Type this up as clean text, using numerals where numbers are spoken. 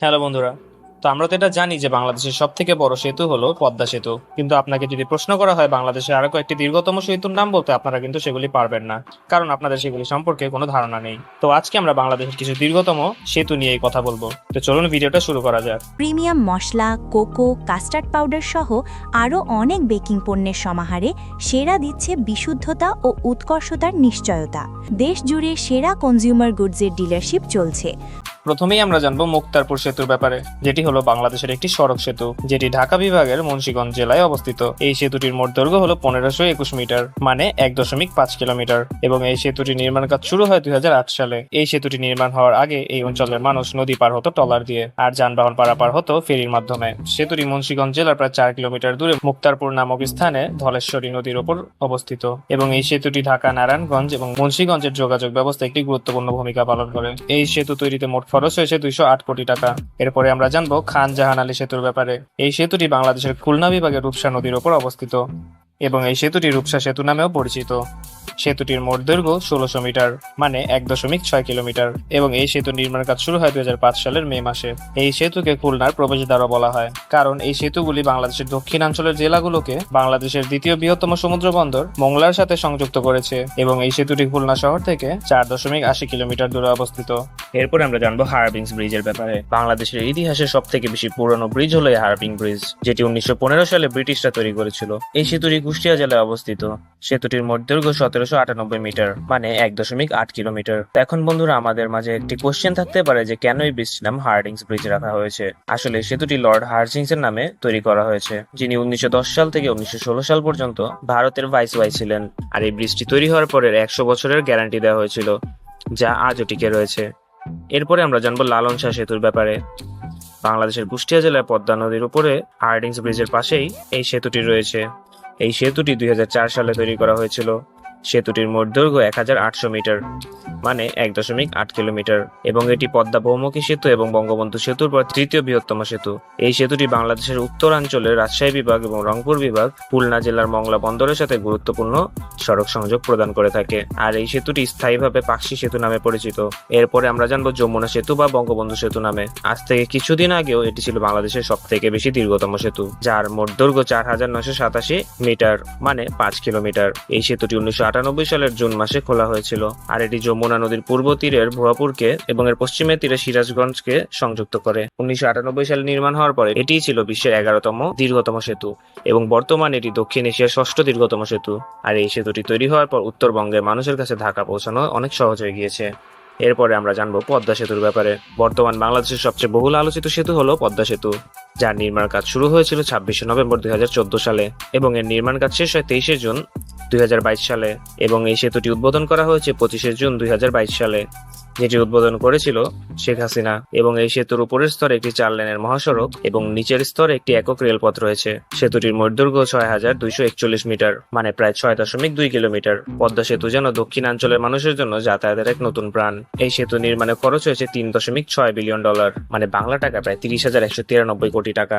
Hello বন্ধুরা। তো আমরা তো এটা জানি যে বাংলাদেশের সব থেকে বড় সেতু হলো পদ্মা সেতু, কিন্তু আপনাকে যদি প্রশ্ন করা হয় বাংলাদেশের আরো কয়েকটি দীর্ঘতম সেতুর নাম বলতে, আপনারা কিন্তু সেগুলি পারবেন না, কারণ আপনাদের সেগুলি সম্পর্কে কোনো ধারণা নেই। তো আজকে আমরা বাংলাদেশের কিছু দীর্ঘতম সেতু নিয়েই কথা বলবো। তো চলুন ভিডিওটা শুরু করা যাক। প্রিমিয়াম মশলা, কোকো, কাস্টার্ড পাউডার সহ আরও অনেক বেকিং পণ্যের সমাহারে সেরা দিচ্ছে বিশুদ্ধতা ও উৎকর্ষতার নিশ্চয়তা। দেশ জুড়ে সেরা কনজিউমার গুডসের ডিলারশিপ চলছে। প্রথমেই আমরা জানবো মুক্তারপুর সেতুর ব্যাপারে, যেটি হলো বাংলাদেশের একটি সড়ক সেতু, যেটি ঢাকা বিভাগের মুন্সিগঞ্জ জেলায় অবস্থিত। এই সেতুটির মোট দৈর্ঘ্য হলো 1521 মিটার, মানে 1.5 কিলোমিটার, এবং এই সেতুটির নির্মাণ কাজ শুরু হয় 2008 সালে। এই সেতুটি নির্মাণ হওয়ার আগে এই অঞ্চলের মানুষ নদী পার হতো ট্রলার দিয়ে, আর যানবাহন পারাপার হতো ফেরির মাধ্যমে। সেতুটি মুন্সিগঞ্জ জেলার প্রায় 4 কিলোমিটার দূরে মুক্তারপুর নামক স্থানে ধলেশ্বরী নদীর ওপর অবস্থিত, এবং এই সেতুটি ঢাকা, নারায়ণগঞ্জ এবং মুন্সিগঞ্জের যোগাযোগ ব্যবস্থায় একটি গুরুত্বপূর্ণ ভূমিকা পালন করে। এই সেতু তৈরিতে মোট খরচ হয়েছে 208 কোটি টাকা। এরপরে আমরা জানবো খান জাহান আলী সেতুর ব্যাপারে। এই সেতুটি বাংলাদেশের খুলনা বিভাগের রূপসা নদীর ওপর অবস্থিত, এবং এই সেতুটি রূপসা সেতু নামেও পরিচিত। সেতুটির মোট দৈর্ঘ্য 1600 মিটার, মানে 1.6 কিলোমিটার, এবং এই সেতু নির্মাণ কাজ শুরু হয় 2005 সালের মে মাসে। এই সেতুকে খুলনার প্রবেশদ্বারও বলা হয়, কারণ এই সেতুগুলি বাংলাদেশের দক্ষিণাঞ্চলের জেলাগুলোকে বাংলাদেশের দ্বিতীয় বৃহত্তম সমুদ্র বন্দর মোংলার সাথে সংযুক্ত করেছে, এবং এই সেতুটি খুলনা শহর থেকে 4.80 কিলোমিটার দূরে অবস্থিত। এরপরে আমরা জানবো হার্বিংস ব্রিজের ব্যাপারে। বাংলাদেশের ইতিহাসে সব থেকে বেশি পুরনো ব্রিজ হলো এই হার্বিং ব্রিজ, যেটি 1915 সালে ব্রিটিশরা তৈরি করেছিল। এই সেতুটি কুষ্টিয়া জেলায় অবস্থিত। সেতুটির মোট দৈর্ঘ্য 1798 মিটার, মানে 1.8 কিলোমিটার। তো এখন বন্ধুরা, আমাদের মাঝে একটি কোশ্চেন থাকতে পারে যে কেন এই ব্রিজটির নাম হার্ডিংস ব্রিজ রাখা হয়েছে। আসলে সেতুটি লর্ড হার্ডিংস এর নামে তৈরি করা হয়েছে, যিনি 1910 সাল থেকে 1916 সাল পর্যন্ত ভারতের ভাইসরয় ছিলেন। আর এই ব্রিজটি তৈরি হওয়ার পরে 100 বছরের গ্যারান্টি দেওয়া হয়েছিল, যা আজও টিকে রয়েছে। এরপরে আমরা জানবো লালন শাহ সেতুর ব্যাপারে। বাংলাদেশের কুষ্টিয়া জেলায় পদ্মা নদীর উপরে হার্ডিংস ব্রিজের পাশেই এই সেতুটি রয়েছে। এই সেতুটি 2004 সালে তৈরি করা হয়েছিল। সেতুটির মোট দৈর্ঘ্য 1800 মিটার, মানে 1.8 কিলোমিটার, এবং এটি পদ্মা বহুমুখী সেতু এবং বঙ্গবন্ধু সেতুর পর তৃতীয় বৃহত্তম সেতু। এই সেতুটি বাংলাদেশের উত্তরাঞ্চলের রাজশাহী বিভাগ এবং রংপুর বিভাগ, খুলনা জেলার মংলা বন্দরের সাথে গুরুত্বপূর্ণ সড়ক সংযোগ প্রদান করে থাকে। আর এই সেতুটি স্থায়ীভাবে পাকশি সেতু নামে পরিচিত। এরপরে আমরা জানবো যমুনা সেতু বা বঙ্গবন্ধু সেতু নামে। আজ থেকে কিছুদিন আগেও এটি ছিল বাংলাদেশের সব থেকে বেশি দীর্ঘতম সেতু, যার মোট দৈর্ঘ্য 4987 মিটার, মানে 5 কিলোমিটার। এই সেতুটি 1998 সালের জুন মাসে খোলা হয়েছিল। আর এটি যমুনা নদীর পূর্ব তীরের ভুয়াপুরকে এবং এর পশ্চিমের তীরে সিরাজগঞ্জকে সংযুক্ত করে। 1998 সালে নির্মাণ হওয়ার পরে এটিই ছিল বিশ্বের 11তম দীর্ঘতম সেতু, এবং বর্তমানে এটি দক্ষিণ এশিয়ার 6ষ্ঠ দীর্ঘতম সেতু। আর এই সেতুটি তৈরি হওয়ার পর উত্তরবঙ্গের মানুষের কাছে ঢাকা পৌঁছানো অনেক সহজ হয়ে গিয়েছে। এরপরে আমরা জানবো পদ্মা সেতুর ব্যাপারে। বর্তমান বাংলাদেশের সবচেয়ে বহুল আলোচিত সেতু হলো পদ্মা সেতু, যার নির্মাণ কাজ শুরু হয়েছিল 26 নভেম্বর 2014 সালে, এবং এর নির্মাণ কাজ শেষ হয় 23 জুন 2022 সালে, এবং এই সেতুটি উদ্বোধন করা হয়েছে 25 জুন 2022 সালে, যেটি উদ্বোধন করেছিল শেখ হাসিনা। এবং এই সেতুর উপরের স্তরে একটি 4 লেনের মহাসড়ক এবং নিচের স্তরে একটি একক রেলপথ রয়েছে। সেতুটির মোট দৈর্ঘ্য 6241 মিটার, মানে প্রায় 6.2 কিলোমিটার। পদ্মা সেতু যেন দক্ষিণাঞ্চলের মানুষের জন্য যাতায়াতের এক নতুন প্রাণ। এই সেতু নির্মাণে খরচ হয়েছে $3.6 বিলিয়ন, মানে বাংলা টাকা প্রায় 30,193 কোটি টাকা।